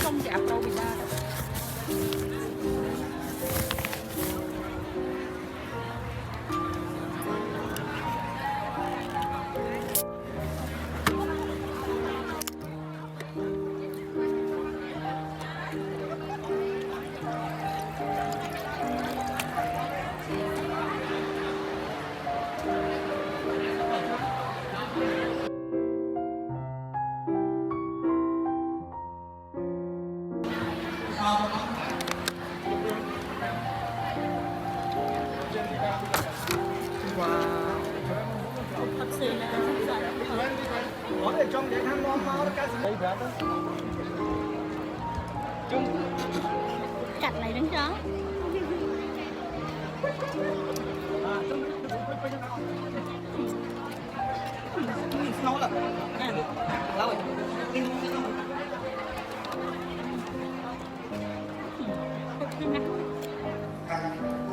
không chạm đâu bị đa đâu. Thật sự là rất là có để trong để thăm món máu cái gì đấy đó chặt này đứng chó. nấu là lâu rồi Hãy subscribe cho kênh Ghiền Mì Gõ để không bỏ lỡ những video hấp dẫn.